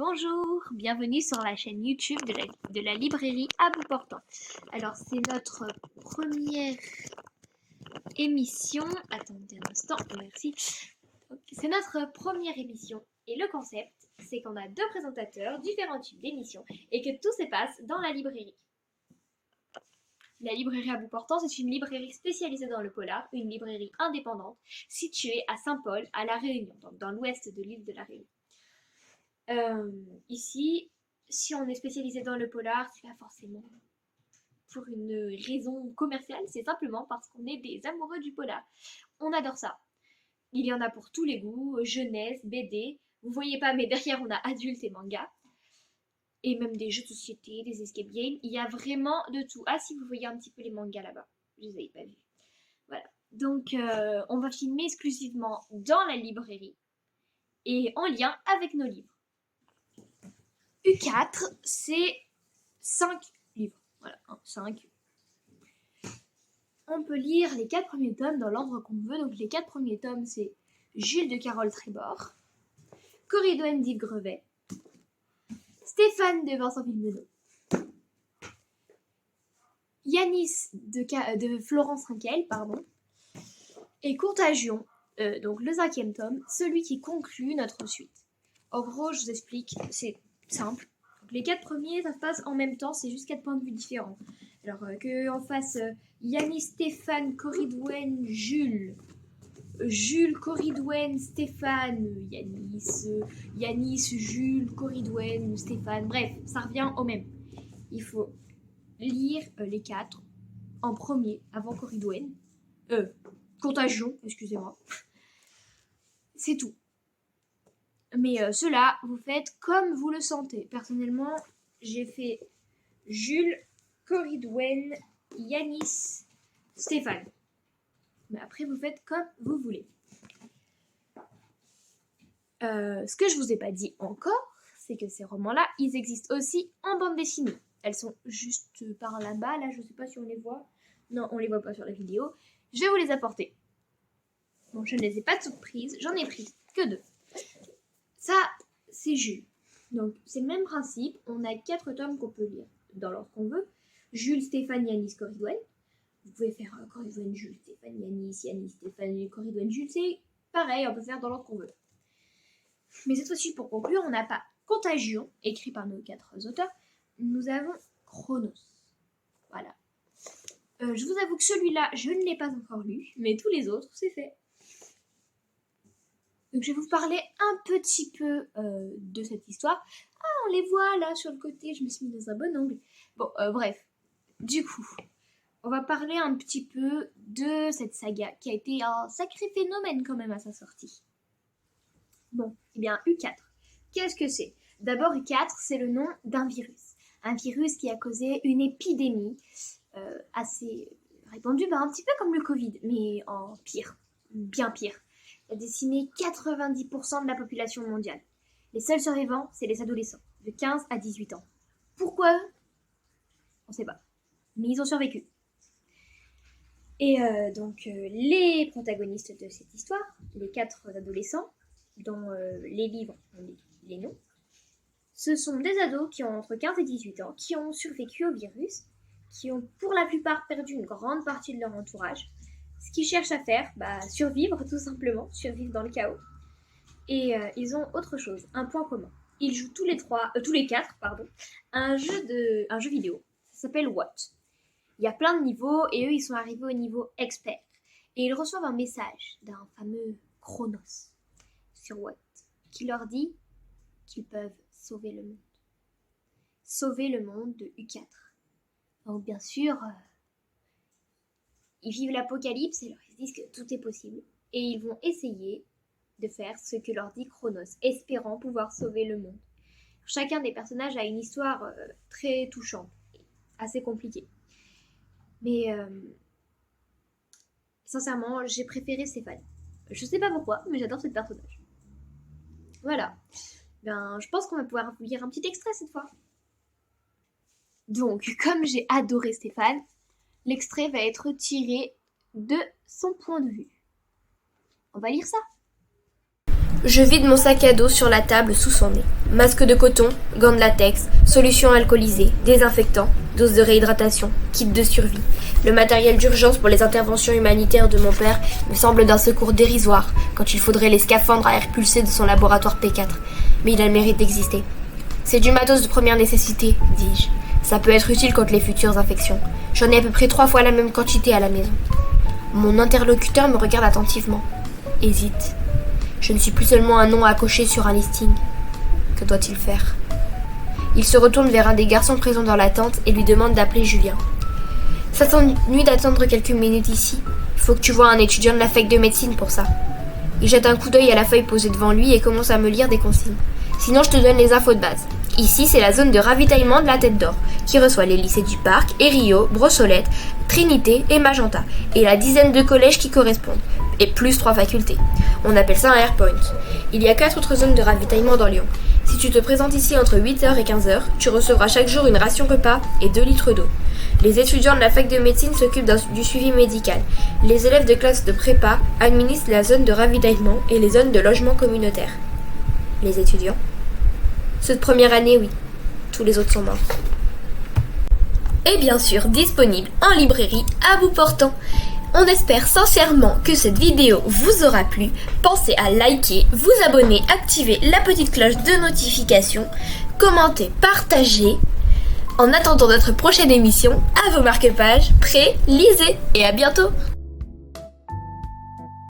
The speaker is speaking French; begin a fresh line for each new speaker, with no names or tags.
Bonjour, bienvenue sur la chaîne YouTube de la librairie à bout portant. Alors c'est notre première émission. Attendez un instant, merci. C'est notre première émission et le concept, c'est qu'on a deux présentateurs, différents types d'émissions et que tout se passe dans la librairie. La librairie à bout portant, c'est une librairie spécialisée dans le polar, une librairie indépendante située à Saint-Paul, à La Réunion, donc dans l'ouest de l'île de La Réunion. Ici, si on est spécialisé dans le polar, c'est pas forcément pour une raison commerciale, c'est simplement parce qu'on est des amoureux du polar. On adore ça. Il y en a pour tous les goûts, jeunesse, BD. Vous voyez pas, mais derrière on a adultes et manga. Et même des jeux de société, des escape games. Il y a vraiment de tout. Ah, si vous voyez un petit peu les mangas là-bas, je les avais pas vus. Voilà. Donc, on va filmer exclusivement dans la librairie et en lien avec nos livres. U4, c'est 5 livres. Voilà, 5. On peut lire les 4 premiers tomes dans l'ordre qu'on veut. Donc les 4 premiers tomes, c'est Jules de Carole Trébor, Corridon d'Yves Grevet, Stéphane de Vincent Villeneuve, Yanis de Florence Rinkel, et Contagion, donc le 5e tome, celui qui conclut notre suite. En gros, je vous explique, c'est simple. Donc, les 4 premiers, ça se passe en même temps, c'est juste 4 points de vue différents. Alors qu'en face, Yanis, Stéphane, Corridon, Jules, Corridon, Stéphane, Yanis, Jules, Corridon, Stéphane, bref, ça revient au même. Il faut lire les 4 en premier, avant Corridon. Contagion, excusez-moi. C'est tout. Mais cela, vous faites comme vous le sentez. Personnellement, j'ai fait Jules, Corridon, Yanis, Stéphane. Mais après, vous faites comme vous voulez. Ce que je vous ai pas dit encore, c'est que ces romans-là, ils existent aussi en bande dessinée. Elles sont juste par là-bas. Là, je sais pas si on les voit. Non, on les voit pas sur la vidéo. Je vais vous les apporter. Bon, je ne les ai pas toutes prises. J'en ai pris que 2. Ça, c'est Jules. Donc, c'est le même principe. On a 4 tomes qu'on peut lire dans l'ordre qu'on veut. Jules, Stéphane, Yanis, Corridon. Vous pouvez faire Corridon, Jules, Stéphane, Yanis, Stéphane, Corridon, Jules. C'est pareil, on peut faire dans l'ordre qu'on veut. Mais cette fois-ci, pour conclure, on n'a pas Contagion, écrit par nos 4 auteurs. Nous avons Chronos. Voilà. Je vous avoue que celui-là, je ne l'ai pas encore lu, mais tous les autres, c'est fait. Donc je vais vous parler un petit peu de cette histoire. Ah, on les voit là sur le côté, je me suis mis dans un bon angle. Bon, bref. Du coup, on va parler un petit peu de cette saga qui a été un sacré phénomène quand même à sa sortie. Bon, eh bien U4. Qu'est-ce que c'est ? D'abord, U4, c'est le nom d'un virus. Un virus qui a causé une épidémie assez répandue, un petit peu comme le Covid, mais en pire, bien pire. Il a décimé 90% de la population mondiale. Les seuls survivants, c'est les adolescents, de 15 à 18 ans. Pourquoi eux ? On ne sait pas. Mais ils ont survécu. Et les protagonistes de cette histoire, les 4 adolescents, dont les livres ont les noms, ce sont des ados qui ont entre 15 et 18 ans, qui ont survécu au virus, qui ont pour la plupart perdu une grande partie de leur entourage. Ce qu'ils cherchent à faire, survivre tout simplement, survivre dans le chaos. Et ils ont autre chose, un point commun. Ils jouent tous les 4, un jeu vidéo. Ça s'appelle What. Il y a plein de niveaux et eux, ils sont arrivés au niveau expert. Et ils reçoivent un message d'un fameux Chronos sur What qui leur dit qu'ils peuvent sauver le monde. Sauver le monde de U4. Donc bien sûr, ils vivent l'apocalypse et alors ils se disent que tout est possible. Et ils vont essayer de faire ce que leur dit Chronos, espérant pouvoir sauver le monde. Chacun des personnages a une histoire très touchante, assez compliquée. Mais sincèrement, j'ai préféré Stéphane. Je sais pas pourquoi, mais j'adore ce personnage. Voilà. Je pense qu'on va pouvoir vous lire un petit extrait cette fois. Donc, comme j'ai adoré Stéphane, l'extrait va être tiré de son point de vue. On va lire ça.
Je vide mon sac à dos sur la table sous son nez. Masque de coton, gants de latex, solution alcoolisée, désinfectant, dose de réhydratation, kit de survie. Le matériel d'urgence pour les interventions humanitaires de mon père me semble d'un secours dérisoire quand il faudrait les scaphandres à air pulsé de son laboratoire P4. Mais il a le mérite d'exister. C'est du matos de première nécessité, dis-je. Ça peut être utile contre les futures infections. J'en ai à peu près 3 fois la même quantité à la maison. Mon interlocuteur me regarde attentivement. Hésite. Je ne suis plus seulement un nom à cocher sur un listing. Que doit-il faire? Il se retourne vers un des garçons présents dans la tente et lui demande d'appeler Julien. Ça t'ennuie d'attendre quelques minutes ici? Il faut que tu vois un étudiant de la fac de médecine pour ça. Il jette un coup d'œil à la feuille posée devant lui et commence à me lire des consignes. Sinon, je te donne les infos de base. Ici, c'est la zone de ravitaillement de la Tête d'Or, qui reçoit les lycées du Parc, Erio, Brossolette, Trinité et Magenta, et la dizaine de collèges qui correspondent, et plus 3 facultés. On appelle ça un airpoint. Il y a 4 autres zones de ravitaillement dans Lyon. Si tu te présentes ici entre 8h et 15h, tu recevras chaque jour une ration repas et 2 litres d'eau. Les étudiants de la fac de médecine s'occupent du suivi médical. Les élèves de classe de prépa administrent la zone de ravitaillement et les zones de logement communautaire. Les étudiants? Ceux de première année, oui. Tous les autres sont morts. Et bien sûr, disponible en librairie à bout portant. On espère sincèrement que cette vidéo vous aura plu. Pensez à liker, vous abonner, activer la petite cloche de notification, commenter, partager. En attendant notre prochaine émission, à vos marque-pages, prêts, lisez et à bientôt!